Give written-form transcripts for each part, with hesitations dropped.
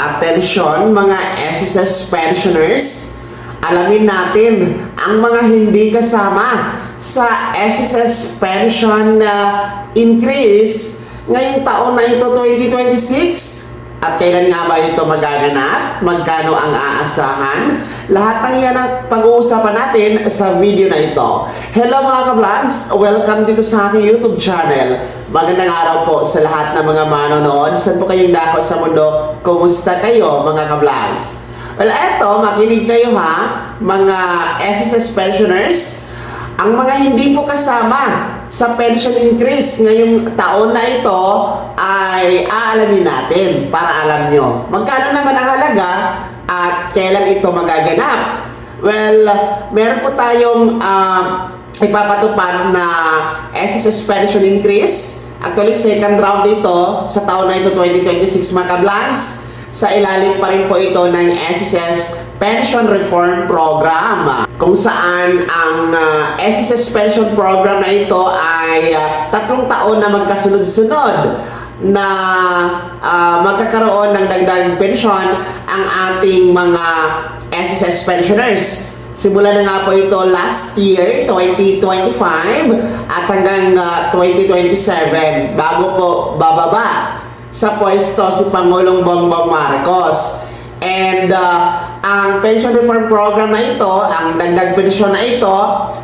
Atensyon mga SSS pensioners, alamin natin ang mga hindi kasama sa SSS pension increase ngayong taon na ito 2026. At kailan nga ba ito magaganap? Magkano ang aasahan? Lahat ng yan ang pag-uusapan natin sa video na ito. Hello mga ka-vlogs! Welcome dito sa aking YouTube channel. Magandang araw po sa lahat ng mga manonood. Saan po kayong dako sa mundo? Kumusta kayo mga ka-vlogs? Well, eto, makinig kayo ha, mga SSS pensioners. Ang mga hindi po kasama sa pension increase ngayong taon na ito ay aalamin natin para alam nyo magkano naman ang halaga at kailan ito magaganap. Well, meron po tayong ipapatupad na SSS pension increase. Actually, second round ito sa taon na ito 2026 mga ka-vlogs. Sa ilalim pa rin po ito ng SSS Pension Reform Program, kung saan ang SSS Pension Program na ito ay 3 taon na magkasunod-sunod na magkakaroon ng dagdag pensyon ang ating mga SSS pensioners. Simula na nga po ito last year, 2025, at hanggang 2027, bago po bababa sa pwesto si Pangulong Bongbong Marcos. And ang pension reform program na ito, ang dagdag pensyon na ito,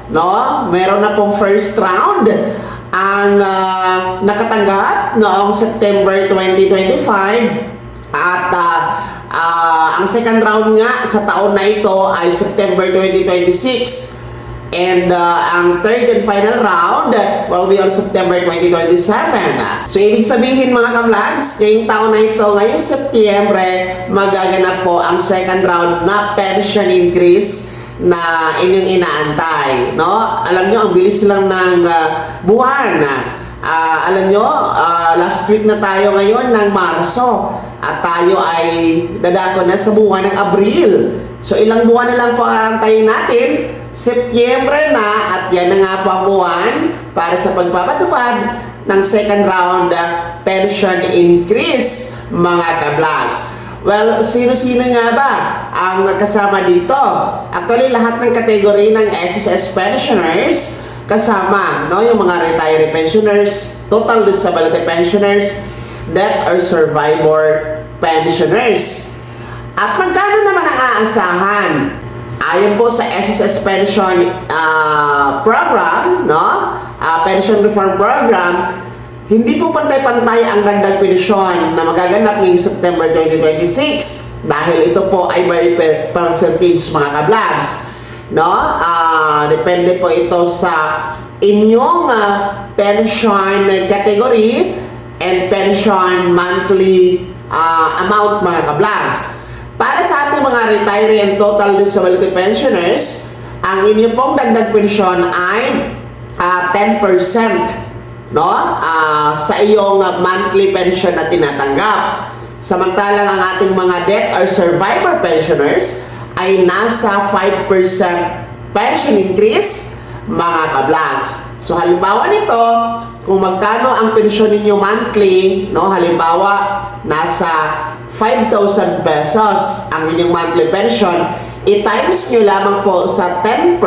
no, meron na pong first round ang nakatanggap noong September 2025 at ang second round nga sa taon na ito ay September 2026. And ang third and final round will be on September 2027. So, ibig sabihin mga ka-vlogs, ngayong taon na ito, ngayong Setyembre, magaganap po ang second round na pension increase na inyong inaantay. No? Alam nyo, ang bilis lang ng buwan. Alam nyo, last week na tayo ngayon ng Marso at tayo ay dadako na sa buwan ng Abril. So, ilang buwan na lang po ang antayin natin. Setyembre na at yan na nga po ang buwan para sa pagpapatupad ng second round pension increase mga ka-vlogs. Well, sino-sino nga ba ang kasama dito? Actually, lahat ng kategory ng SSS pensioners kasama, no? Yung mga retiree pensioners, total disability pensioners, death or survivor pensioners. At magkano naman ang aasahan? Ayon po sa SSS Pension Program, no? Pension Reform Program, hindi po pantay-pantay ang dagdag pensyon na magaganap ngayong September 2026 dahil ito po ay may percentage mga ka-vlogs, no? Depende po ito sa inyong pension category and pension monthly amount mga ka-vlogs. Para sa ating mga retiree and total disability pensioners, ang inyo pong dagdag pensyon ay 10%, no? Sa iyong monthly pension na tinatanggap. Samantalang ang ating mga death or survivor pensioners ay nasa 5% pension increase mga ka-vlogs. So halimbawa nito, kung magkano ang pensyon ninyo monthly, no? Halimbawa, nasa 5,000 pesos ang inyong monthly pension, i-times nyo lamang po sa 10%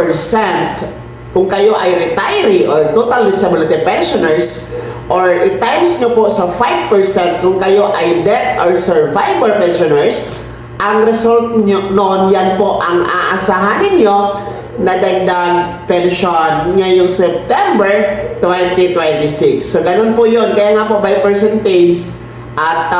kung kayo ay retiree or total disability pensioners, or i-times nyo po sa 5% kung kayo ay death or survivor pensioners. Ang result nyo noon, yan po ang aasahan ninyo na dagdag pension ngayong September 2026. So, ganun po yun. Kaya nga po by percentage at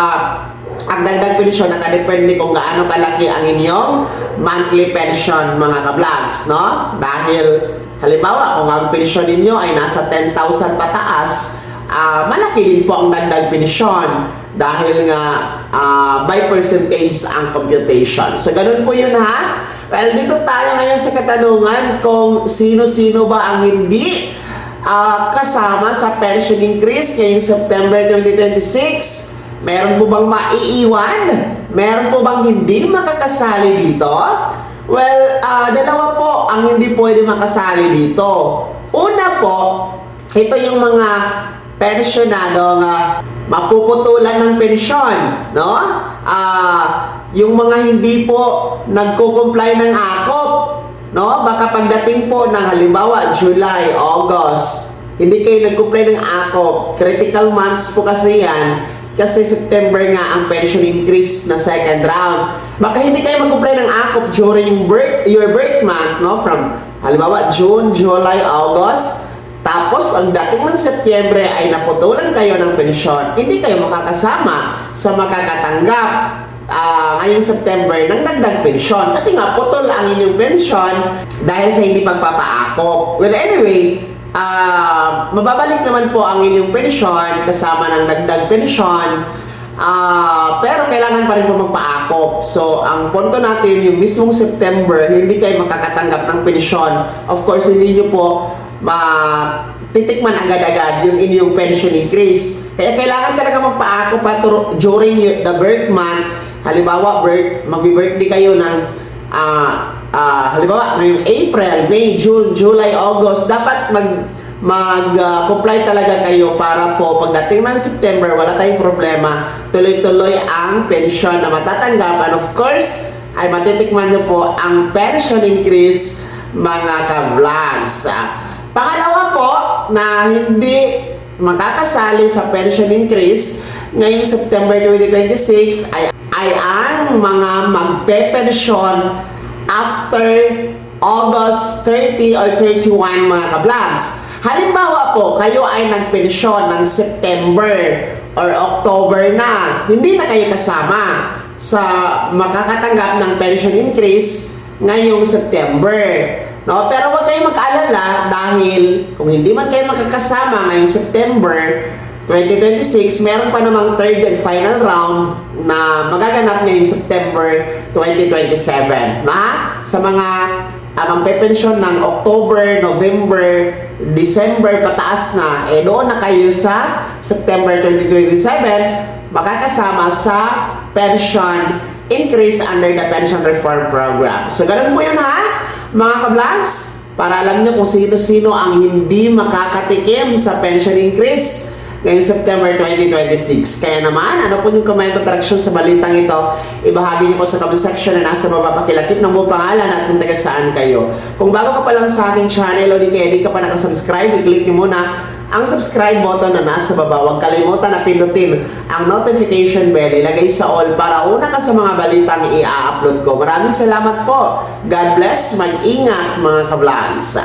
ang dagdag pensyon nakadepende kung gaano kalaki ang inyong monthly pension mga ka-vlogs, no? Dahil halimbawa kung ang pensyon ninyo ay nasa 10,000 pataas, malaki din po ang dagdag pensyon dahil nga by percentage ang computation. So ganun po yun ha. Well, dito tayo ngayon sa katanungan kung sino-sino ba ang hindi kasama sa pension increase ngayong September 2026. Meron po bang maiiwan? Meron po bang hindi makakasali dito? Well, dalawa po ang hindi pwede makasali dito. Una po, ito yung mga pensionadong mapuputulan ng pensyon, no? Yung mga hindi po nagko-comply ng AKOP, no? Baka pagdating po ng halimbawa July, August, hindi kayo nag-comply ng AKOP, critical months po kasi yan, kasi September nga ang pension increase na second round. Baka hindi kayo mag-comply ng AKOP during your birth month, no? From halimbawa June, July, August, tapos pagdating ng Setyembre ay naputulan kayo ng pensyon, hindi kayo makakasama sa makakatanggap ngayong September ng dagdag pensyon. Kasi nga putol ang inyong pensyon dahil sa hindi pagpapaakop. Well, anyway, mababalik naman po ang inyong pensyon kasama ng dagdag pensyon. Pero kailangan pa rin po magpaakop. So, ang punto natin, yung mismong September, hindi kayo makakatanggap ng pensyon. Of course, hindi nyo po titikman agad-agad yung inyong pension increase. Kaya kailangan talaga magpaako pa during the birth month. Halimbawa, magbi-birthday kayo ng halimbawa, ngayong April, May, June, July, August, dapat mag-comply talaga kayo para po pagdating ng September, wala tayong problema, tuloy-tuloy ang pension na matatanggap. And of course, ay matitikman nyo po ang pension increase, mga ka-vlogs. Pangalawa po na hindi makakasali sa pension increase ngayong September 2026 ay ang mga magpe-pensyon after August 30 or 31, mga ka-vlogs. Halimbawa po, kayo ay nagpensyon ng September or October na, hindi na kayo kasama sa makakatanggap ng pension increase ngayong September. No, pero huwag kayong mag-alala dahil kung hindi man kayo makakasama ngayong September 2026, meron pa namang third and final round na magaganap ngayong September 2027. Sa mga magpe-pensyon ng October, November, December pataas na, doon na kayo sa September 2027 makakasama sa pension increase under the pension reform program. So, ganun po yun mga ka-vlogs, para alam nyo kung sino-sino ang hindi makakatikim sa pension increase ngayong September 2026. Kaya naman, ano po yung comment o traction sa balitang ito, ibahagi niyo po sa comment section na nasa baba, pakilakip ng buong pangalan at kung taga saan kayo. Kung bago ka pa lang sa aking channel o di ka pa nakasubscribe, i-click niyo muna ang subscribe button na nasa baba. Huwag kalimutan na pindutin ang notification bell, ilagay sa all para una ka sa mga balitang i-upload ko. Maraming salamat po. God bless, mag-ingat mga ka-vlogs.